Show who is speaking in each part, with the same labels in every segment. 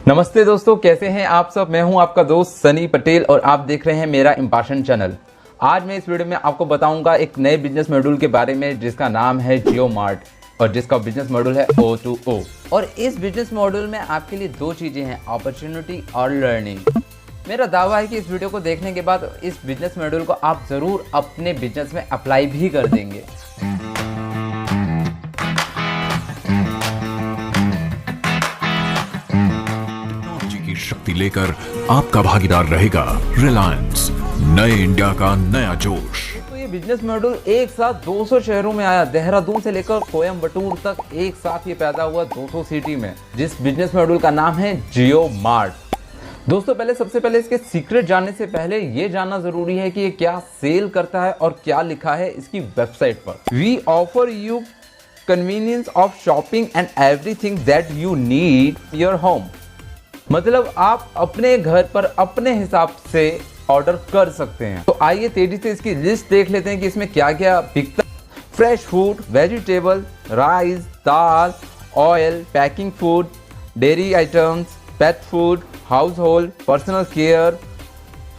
Speaker 1: नमस्ते दोस्तों, कैसे हैं आप सब। मैं हूं आपका दोस्त सनी पटेल और आप देख रहे हैं मेरा इंपार्शन चैनल। आज मैं इस वीडियो में आपको बताऊंगा एक नए बिजनेस मॉड्यूल के बारे में जिसका नाम है जियो मार्ट और जिसका बिजनेस मॉड्यूल है O2O। और इस बिजनेस मॉड्यूल में आपके लिए दो चीज़ें हैं, अपॉर्चुनिटी और लर्निंग। मेरा दावा है कि इस वीडियो को देखने के बाद इस बिजनेस मॉड्यूल को आप ज़रूर अपने बिजनेस में अप्लाई भी कर देंगे।
Speaker 2: शक्ति लेकर आपका भागीदार रहेगा रिलायंस, नए इंडिया का नया जोश।
Speaker 1: तो ये बिजनेस मॉड्यूल एक साथ 200 शहरों में आया, देहरादून से लेकर कोयम्बटूर तक एक साथ ये पैदा हुआ 200 सिटी में, जिस बिजनेस मॉड्यूल का नाम है जियो मार्ट। दोस्तों सबसे पहले इसके सीक्रेट जानने से पहले ये जानना जरूरी है कि ये क्या सेल करता है और क्या लिखा है इसकी वेबसाइट पर। We offer you convenience of shopping and everything that you need your home. मतलब आप अपने घर पर अपने हिसाब से ऑर्डर कर सकते हैं। तो आइए तेजी से इसकी लिस्ट देख लेते हैं कि इसमें क्या क्या बिकता है। Fresh food, vegetable, rice, dal, oil, packing food, dairy items, pet food, house hold, personal care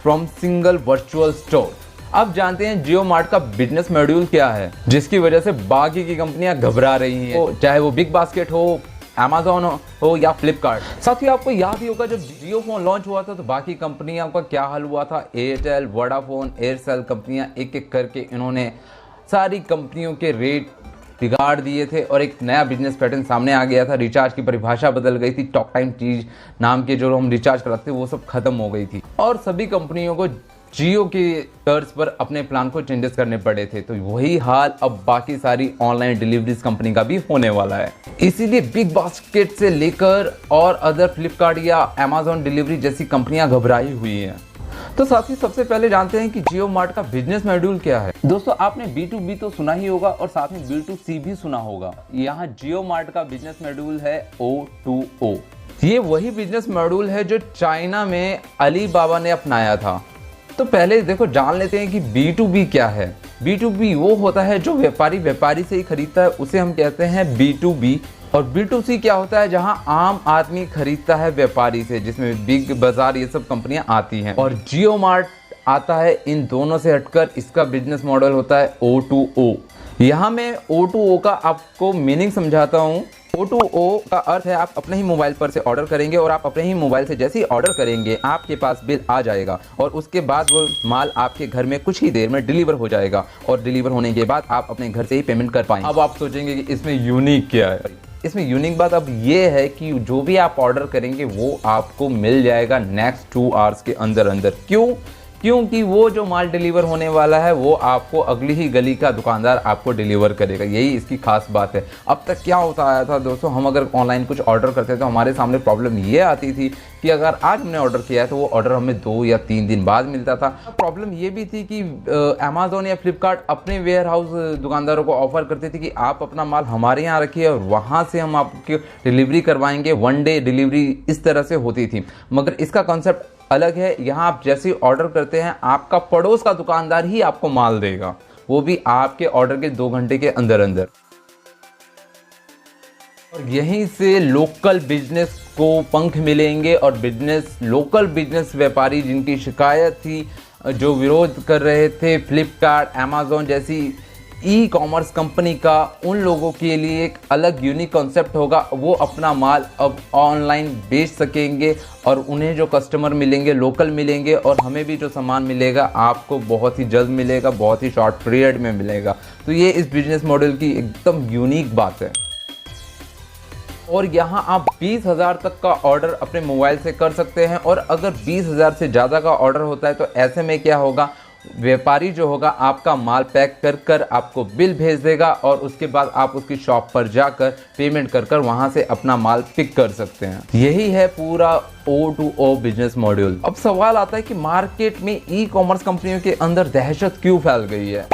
Speaker 1: from single virtual store. अब जानते हैं जियो मार्ट का बिजनेस मॉड्यूल क्या है जिसकी वजह से बाकी की कंपनियां घबरा रही हैं, चाहे वो बिग बास्केट हो, Amazon हो या फ्लिपकार्ट। साथ ही आपको याद ही होगा जब जियो फोन लॉन्च हुआ था तो बाकी कंपनियों का क्या हाल हुआ था। एयरटेल, वोडाफोन, एयरसेल कंपनियां एक एक करके इन्होंने सारी कंपनियों के रेट बिगाड़ दिए थे और एक नया बिजनेस पैटर्न सामने आ गया था। रिचार्ज की परिभाषा बदल गई थी, टॉक टाइम चीज नाम के जो हम रिचार्ज कराते थे वो सब खत्म हो गई थी और सभी कंपनियों को जियो के तर्ज पर अपने प्लान को चेंजेस करने पड़े थे। तो वही हाल अब बाकी सारी ऑनलाइन डिलीवरीज कंपनी का भी होने वाला है। इसीलिए बिग बास्केट से लेकर और अदर फ्लिपकार्ट या Amazon डिलीवरी जैसी कंपनियां घबराई हुई हैं। तो साथ ही सबसे पहले जानते हैं कि जियो मार्ट का बिजनेस मॉड्यूल क्या है। दोस्तों आपने B2B तो सुना ही होगा और साथ में B2C भी सुना होगा। यहाँ जियो मार्ट का बिजनेस मॉड्यूल है O2O। ये वही बिजनेस मॉड्यूल है जो चाइना में अलीबाबा ने अपनाया था। तो पहले देखो जान लेते हैं कि B2B क्या है। B2B वो होता है जो व्यापारी से ही खरीदता है, उसे हम कहते हैं B2B। और B2C क्या होता है, जहां आम आदमी खरीदता है व्यापारी से, जिसमें बिग बाजार ये सब कंपनियां आती हैं। और जियो मार्ट आता है इन दोनों से हटकर, इसका बिजनेस मॉडल होता है O2O। यहाँ मैं O2O का आपको मीनिंग समझाता हूँ। O2O का अर्थ है आप अपने ही मोबाइल पर से ऑर्डर करेंगे और आप अपने ही मोबाइल से जैसे ही ऑर्डर करेंगे आपके पास बिल आ जाएगा और उसके बाद वो माल आपके घर में कुछ ही देर में डिलीवर हो जाएगा और डिलीवर होने के बाद आप अपने घर से ही पेमेंट कर पाएंगे। अब आप सोचेंगे कि इसमें यूनिक क्या है। इसमें यूनिक बात अब ये है कि जो भी आप ऑर्डर करेंगे वो आपको मिल जाएगा नेक्स्ट 2 आवर्स के अंदर अंदर। क्योंकि वो जो माल डिलीवर होने वाला है वो आपको अगली ही गली का दुकानदार आपको डिलीवर करेगा। यही इसकी खास बात है। अब तक क्या होता आया था दोस्तों, हम अगर ऑनलाइन कुछ ऑर्डर करते तो हमारे सामने प्रॉब्लम ये आती थी कि अगर आज हमने ऑर्डर किया है तो वो ऑर्डर हमें 2 या 3 दिन बाद मिलता था। प्रॉब्लम ये भी थी कि Amazon या फ्लिपकार्ट अपने वेयर हाउस दुकानदारों को ऑफर करते थे कि आप अपना माल हमारे यहाँ रखिए और वहाँ से हम आपकी डिलीवरी करवाएंगे। 1 डे डिलीवरी इस तरह से होती थी, मगर इसका कॉन्सेप्ट अलग है। यहाँ आप जैसे ही ऑर्डर करते हैं आपका पड़ोस का दुकानदार ही आपको माल देगा, वो भी आपके ऑर्डर के 2 घंटे के अंदर अंदर। और यहीं से लोकल बिजनेस को पंख मिलेंगे और लोकल बिजनेस व्यापारी जिनकी शिकायत थी, जो विरोध कर रहे थे फ्लिपकार्ट, Amazon जैसी ई-कॉमर्स कंपनी का, उन लोगों के लिए एक अलग यूनिक कॉन्सेप्ट होगा। वो अपना माल अब ऑनलाइन बेच सकेंगे और उन्हें जो कस्टमर मिलेंगे लोकल मिलेंगे और हमें भी जो सामान मिलेगा आपको बहुत ही जल्द मिलेगा, बहुत ही शॉर्ट पीरियड में मिलेगा। तो ये इस बिजनेस मॉडल की एकदम यूनिक बात है। और यहाँ आप 20,000 तक का ऑर्डर अपने मोबाइल से कर सकते हैं और अगर 20,000 से ज़्यादा का ऑर्डर होता है तो ऐसे में क्या होगा, व्यापारी जो होगा आपका माल पैक कर आपको बिल भेज देगा और उसके बाद आप उसकी शॉप पर जाकर पेमेंट कर वहां से अपना माल पिक कर सकते हैं। यही है पूरा O2O बिजनेस मॉड्यूल। अब सवाल आता है कि मार्केट में ई-कॉमर्स कंपनियों के अंदर दहशत क्यों फैल गई है।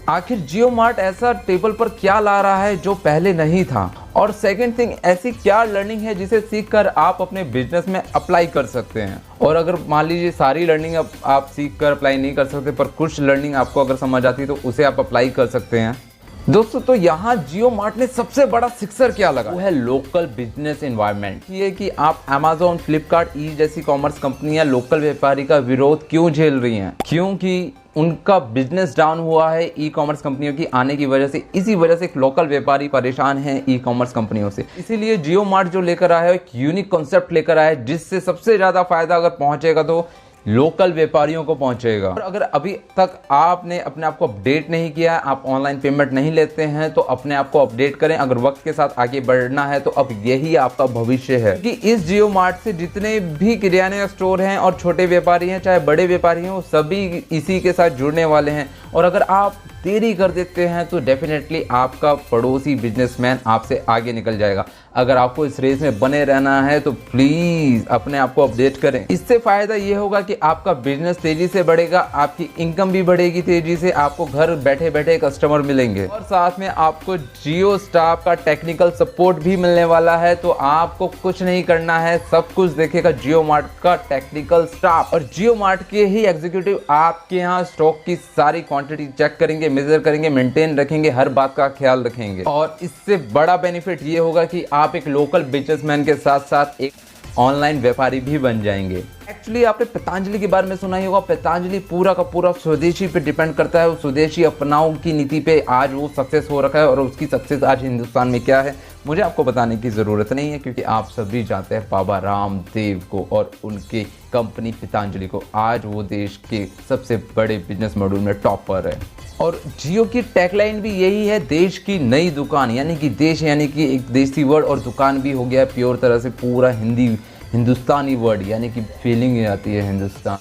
Speaker 1: आखिर जियो मार्ट ऐसा टेबल पर क्या ला रहा है जो पहले नहीं था, और सेकंड थिंग ऐसी क्या लर्निंग है जिसे सीखकर आप अपने बिजनेस में अप्लाई कर सकते हैं। और अगर मान लीजिए सारी लर्निंग आप सीख कर अप्लाई नहीं कर सकते पर कुछ लर्निंग आपको अगर समझ आती है तो उसे आप अप्लाई कर सकते हैं। दोस्तों तो यहाँ जियो मार्ट ने सबसे बड़ा सिक्सर क्या लगा वो है लोकल बिजनेस एनवायरनमेंट। ये कि आप Amazon, फ्लिपकार्ट, ई जैसी कॉमर्स कंपनियां लोकल व्यापारी का विरोध क्यों झेल रही हैं? क्योंकि उनका बिजनेस डाउन हुआ है ई कॉमर्स कंपनियों की आने की वजह से। इसी वजह से लोकल व्यापारी परेशान हैं ई कॉमर्स कंपनियों से। इसीलिए जियो मार्ट जो लेकर आया है एक यूनिक कॉन्सेप्ट लेकर आया है, जिससे सबसे ज्यादा फायदा अगर पहुंचेगा तो लोकल व्यापारियों को पहुंचेगा। और अगर अभी तक आपने अपने आप को अपडेट नहीं किया है, आप ऑनलाइन पेमेंट नहीं लेते हैं, तो अपने आप को अपडेट करें। अगर वक्त के साथ आगे बढ़ना है तो अब यही आपका भविष्य है। कि इस जियो मार्ट से जितने भी किराने स्टोर हैं और छोटे व्यापारी हैं चाहे बड़े व्यापारी हैं, वो सभी इसी के साथ जुड़ने वाले हैं। और अगर आप देरी कर देते हैं तो डेफिनेटली आपका पड़ोसी बिजनेसमैन आपसे आगे निकल जाएगा। अगर आपको इस रेस में बने रहना है तो प्लीज अपने आप को अपडेट करें। इससे फायदा ये होगा कि आपका बिजनेस तेजी से बढ़ेगा, आपकी इनकम भी बढ़ेगी तेजी से, आपको घर बैठे बैठे कस्टमर मिलेंगे और साथ में आपको जियो स्टाफ का टेक्निकल सपोर्ट भी मिलने वाला है। तो आपको कुछ नहीं करना है, सब कुछ देखेगा जियो मार्ट का टेक्निकल स्टाफ। और जियो मार्ट के ही एग्जीक्यूटिव आपके यहाँ स्टॉक की सारी क्वांटिटी चेक करेंगे, मेजर करेंगे, मेंटेन रखेंगे, हर बात का ख्याल रखेंगे। और इससे बड़ा बेनिफिट ये होगा कि आप एक लोकल बिजनेसमैन के साथ साथ एक ऑनलाइन व्यापारी भी बन जाएंगे। एक्चुअली आपने पतंजलि के बारे में सुना ही होगा। पतंजलि पूरा का पूरा स्वदेशी पे डिपेंड करता है। वो स्वदेशी अपनाओं की नीति पे आज वो सक्सेस हो रखा है। और उसकी सक्सेस आज हिंदुस्तान में क्या है मुझे आपको बताने की ज़रूरत नहीं है, क्योंकि आप सभी जानते हैं बाबा रामदेव को और उनकी कंपनी पतंजलि को। आज वो देश के सबसे बड़े बिजनेस मॉडल में टॉपर है। और जियो की टैगलाइन भी यही है, देश की नई दुकान। यानी कि देश यानी कि एक देसी वर्ड और दुकान भी हो गया प्योर तरह से पूरा हिंदुस्तानी वर्ड, यानी कि फीलिंग आती है हिंदुस्तान।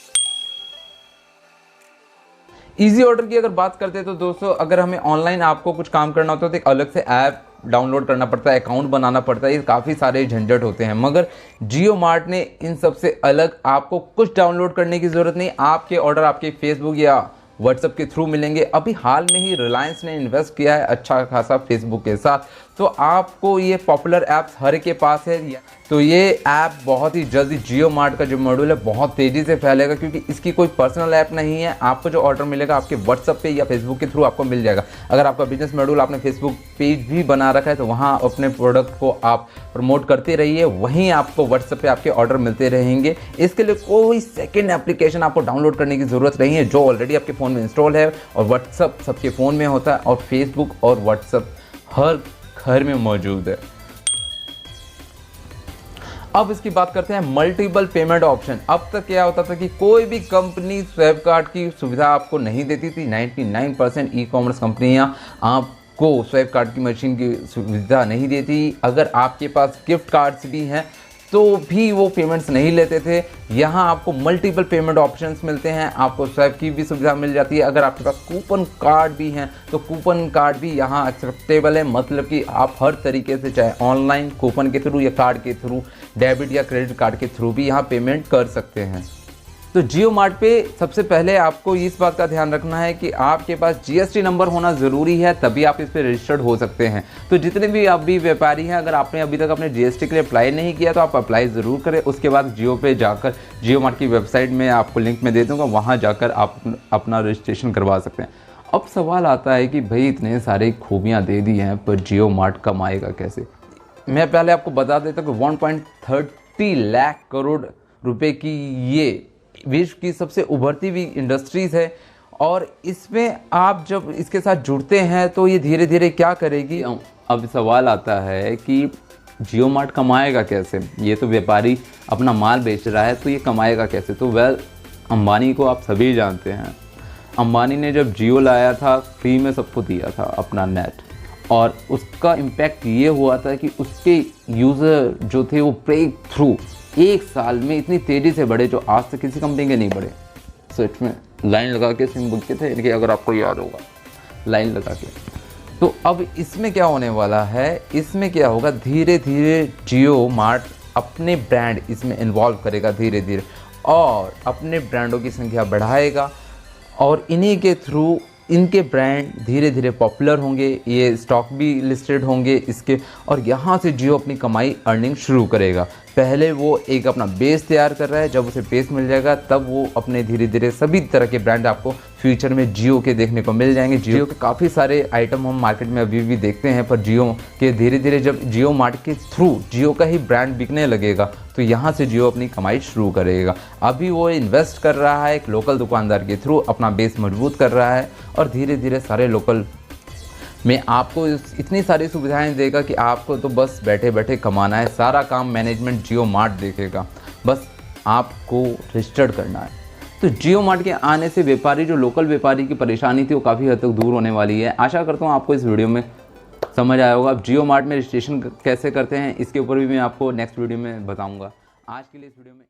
Speaker 1: इजी ऑर्डर की अगर बात करते हैं तो दोस्तों अगर हमें ऑनलाइन आपको कुछ काम करना होता है तो एक अलग से ऐप डाउनलोड करना पड़ता है, अकाउंट बनाना पड़ता है, ये काफ़ी सारे झंझट होते हैं। मगर जियो मार्ट ने इन सबसे अलग, आपको कुछ डाउनलोड करने की ज़रूरत नहीं। आपके ऑर्डर आपके फेसबुक या व्हाट्सएप के थ्रू मिलेंगे। अभी हाल में ही रिलायंस ने इन्वेस्ट किया है अच्छा खासा फेसबुक के साथ, तो आपको ये पॉपुलर ऐप्स हर के पास है। तो ये ऐप बहुत ही जल्दी जियो मार्ट का जो मॉड्यूल है बहुत तेज़ी से फैलेगा, क्योंकि इसकी कोई पर्सनल ऐप नहीं है। आपको जो ऑर्डर मिलेगा आपके व्हाट्सएप पे या फेसबुक के थ्रू आपको मिल जाएगा। अगर आपका बिजनेस मॉड्यूल आपने फेसबुक पेज भी बना रखा है तो वहाँ अपने प्रोडक्ट को आप प्रमोट करते रहिए, वहीं आपको व्हाट्सएप पे आपके ऑर्डर मिलते रहेंगे। इसके लिए कोई सेकेंड एप्लीकेशन आपको डाउनलोड करने की ज़रूरत नहीं है, जो ऑलरेडी आपके फ़ोन में इंस्टॉल है। और व्हाट्सएप सबके फ़ोन में होता है और फेसबुक और व्हाट्सएप हर घर में मौजूद है। अब इसकी बात करते हैं मल्टीपल पेमेंट ऑप्शन। अब तक क्या होता था कि कोई भी कंपनी स्वैप कार्ड की सुविधा आपको नहीं देती थी। 99% ई कॉमर्स कंपनियां आपको स्वैप कार्ड की मशीन की सुविधा नहीं देती। अगर आपके पास गिफ्ट कार्ड्स भी हैं तो भी वो पेमेंट्स नहीं लेते थे। यहाँ आपको मल्टीपल पेमेंट ऑप्शंस मिलते हैं, आपको स्वैप की भी सुविधा मिल जाती है। अगर आपके पास कूपन कार्ड भी हैं तो कूपन कार्ड भी यहाँ एक्सेप्टेबल है। मतलब कि आप हर तरीके से चाहे ऑनलाइन कूपन के थ्रू या कार्ड के थ्रू, डेबिट या क्रेडिट कार्ड के थ्रू भी यहाँ पेमेंट कर सकते हैं। तो जियो मार्ट पे सबसे पहले आपको इस बात का ध्यान रखना है कि आपके पास जीएसटी नंबर होना ज़रूरी है, तभी आप इस पर रजिस्टर्ड हो सकते हैं। तो जितने भी अभी व्यापारी हैं, अगर आपने अभी तक अपने जीएसटी के लिए अप्लाई नहीं किया तो आप अप्लाई ज़रूर करें। उसके बाद जियो पे जाकर, जियो मार्ट की वेबसाइट में आपको लिंक में दे दूँगा, वहाँ जाकर आप अपना रजिस्ट्रेशन करवा सकते हैं। अब सवाल आता है कि भाई इतने सारे खूबियाँ दे दी हैं पर जियो मार्ट कमाएगा कैसे? मैं पहले आपको बता देता हूँ कि 1.30 लाख करोड़ रुपए की ये विश्व की सबसे उभरती हुई इंडस्ट्रीज़ है। और इसमें आप जब इसके साथ जुड़ते हैं तो ये धीरे धीरे क्या करेगी। अब सवाल आता है कि जियो मार्ट कमाएगा कैसे? ये तो व्यापारी अपना माल बेच रहा है, तो ये कमाएगा कैसे? तो अंबानी को आप सभी जानते हैं। अंबानी ने जब जियो लाया था फ्री में सबको दिया था अपना नेट, और उसका इम्पैक्ट ये हुआ था कि उसके यूज़र जो थे वो ब्रेक थ्रू एक साल में इतनी तेज़ी से बढ़े जो आज तक किसी कंपनी के नहीं बढ़े। सच में लाइन लगा के सिम बुकते थे इनके, अगर आपको याद होगा, लाइन लगा के। तो अब इसमें क्या होने वाला है, इसमें क्या होगा, धीरे धीरे जियो मार्ट अपने ब्रांड इसमें इन्वॉल्व करेगा धीरे धीरे, और अपने ब्रांडों की संख्या बढ़ाएगा, और इन्हीं के थ्रू इनके ब्रांड धीरे धीरे पॉपुलर होंगे, ये स्टॉक भी लिस्टेड होंगे इसके, और यहाँ से जियो अपनी कमाई अर्निंग शुरू करेगा। पहले वो एक अपना बेस तैयार कर रहा है, जब उसे बेस मिल जाएगा तब वो अपने धीरे धीरे सभी तरह के ब्रांड आपको फ्यूचर में जियो के देखने को मिल जाएंगे। जियो के काफ़ी सारे आइटम हम मार्केट में अभी भी देखते हैं, पर जियो के धीरे धीरे जब जियो मार्ट के थ्रू जियो का ही ब्रांड बिकने लगेगा तो यहाँ से जियो अपनी कमाई शुरू करेगा। अभी वो इन्वेस्ट कर रहा है एक लोकल दुकानदार के थ्रू, अपना बेस मजबूत कर रहा है और धीरे धीरे सारे लोकल में आपको इतनी सारी सुविधाएं देगा कि आपको तो बस बैठे बैठे कमाना है। सारा काम मैनेजमेंट जियो मार्ट देखेगा, बस आपको रजिस्टर्ड करना है। तो जियो मार्ट के आने से व्यापारी, जो लोकल व्यापारी की परेशानी थी वो काफ़ी हद तक दूर होने वाली है। आशा करता हूँ आपको इस वीडियो में समझ आया होगा। अब जियो मार्ट में रजिस्ट्रेशन कैसे करते हैं इसके ऊपर भी मैं आपको नेक्स्ट वीडियो में बताऊँगा। आज के लिए इस वीडियो में